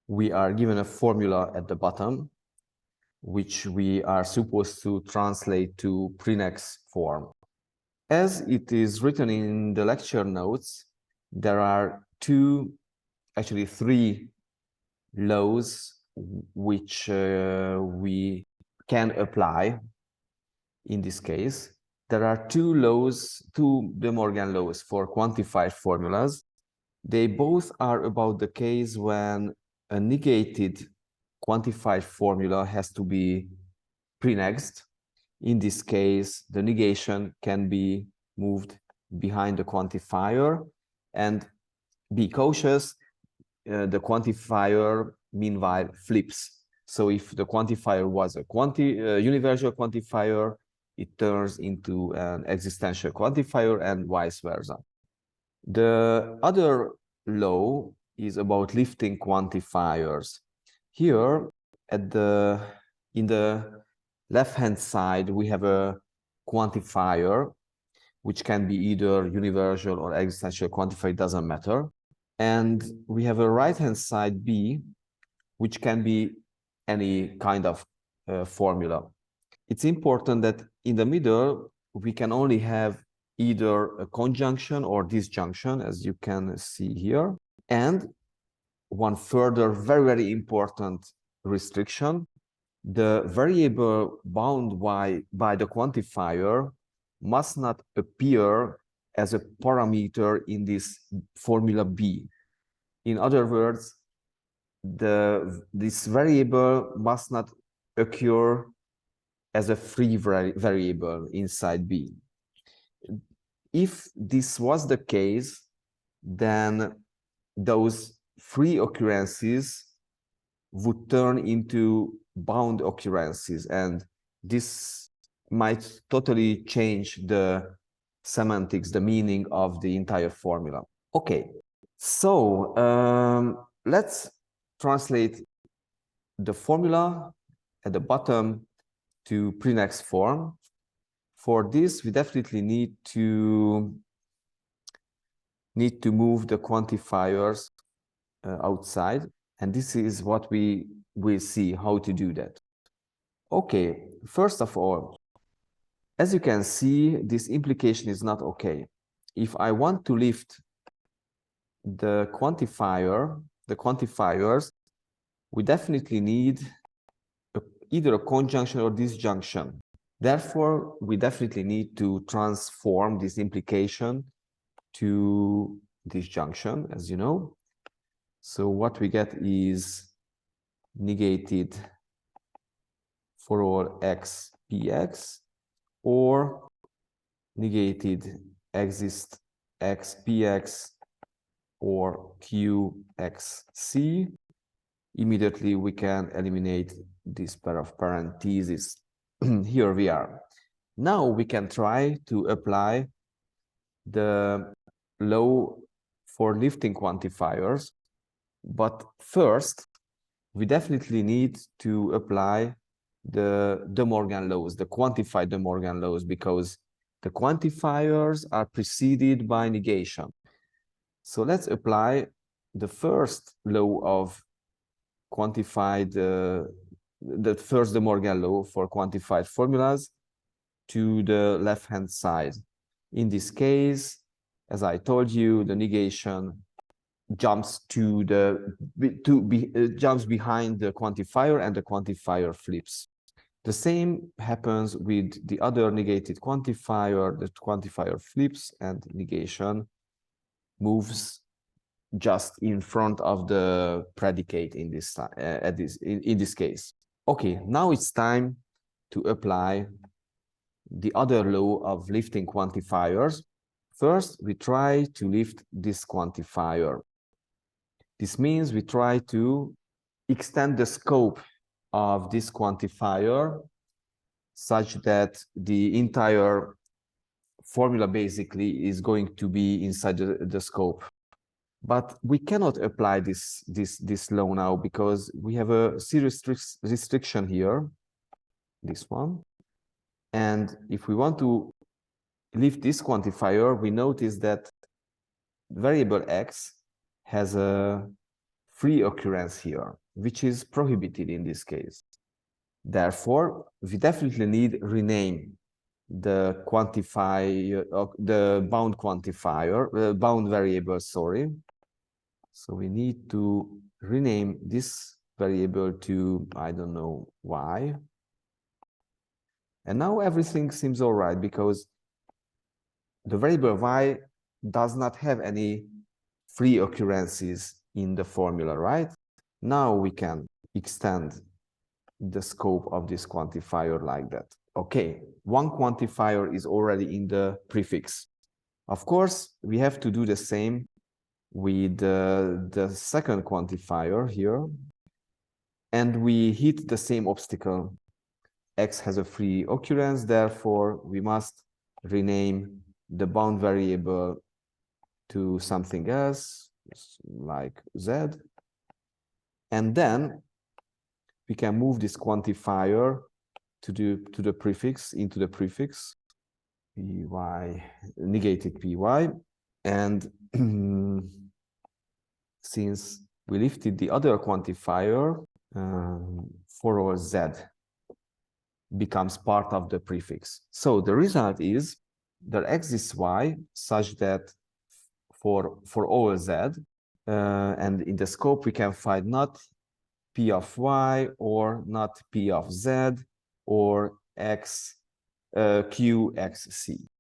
we are given a formula at the bottom, which we are supposed to translate to Prenex form. As it is written in the lecture notes, there are three laws which we can apply in this case. There are two De Morgan laws for quantified formulas. They both are about the case when a negated quantified formula has to be prenexed. In this case, the negation can be moved behind the quantifier, and be cautious, the quantifier meanwhile flips. So if the quantifier was a universal quantifier, it turns into an existential quantifier and vice versa. The other law is about lifting quantifiers. Here, in the left-hand side, we have a quantifier, which can be either universal or existential quantifier, it doesn't matter. And we have a right-hand side B, which can be any kind of formula. It's important that in the middle, we can only have either a conjunction or disjunction, as you can see here. And one further very important restriction: the variable bound by the quantifier must not appear as a parameter in this formula B. In other words, this variable must not occur as a free variable inside B. If this was the case, then those free occurrences would turn into bound occurrences, and this might totally change the semantics, the meaning of the entire formula. Okay, so let's translate the formula at the bottom to Prenex form. For this, we definitely need to move the quantifiers outside, and this is what we will see how to do that. Okay, first of all, as you can see, this implication is not okay. If I want to lift the quantifiers, we definitely need either a conjunction or disjunction. Therefore, we definitely need to transform this implication to disjunction, as you know. So what we get is negated for all x px, or negated exist x px or qxc. Immediately we can eliminate this pair of parentheses. Here we are. Now we can try to apply the law for lifting quantifiers, but first we definitely need to apply the De Morgan laws, the quantified De Morgan laws, because the quantifiers are preceded by negation. So let's apply the first law of quantified, the first De Morgan law for quantified formulas to the left-hand side. In this case, as I told you, the negation jumps jumps behind the quantifier, and the quantifier flips. The same happens with the other negated quantifier. The quantifier flips and negation moves just in front of the predicate in this in this case. Okay, now it's time to apply the other law of lifting quantifiers. First, we try to lift this quantifier. This means we try to extend the scope of this quantifier such that the entire formula basically is going to be inside the scope. But we cannot apply this law now, because we have a serious restriction here, this one. And if we want to lift this quantifier, we notice that variable x has a free occurrence here, which is prohibited in this case. Therefore, we definitely need rename the quantifier, the bound quantifier, bound variable, sorry. So we need to rename this variable to, I don't know, y. And now everything seems all right because the variable y does not have any free occurrences in the formula, right? Now we can extend the scope of this quantifier like that. Okay, one quantifier is already in the prefix. Of course, we have to do the same with the second quantifier here, and we hit the same obstacle. X has a free occurrence, therefore we must rename the bound variable to something else, like z, and then we can move this quantifier to the prefix, into the prefix, py, negated py, and since we lifted the other quantifier, for our z becomes part of the prefix. So the result is there exists y such that for all z, and in the scope we can find not p of y or not p of z or x, q, x, c.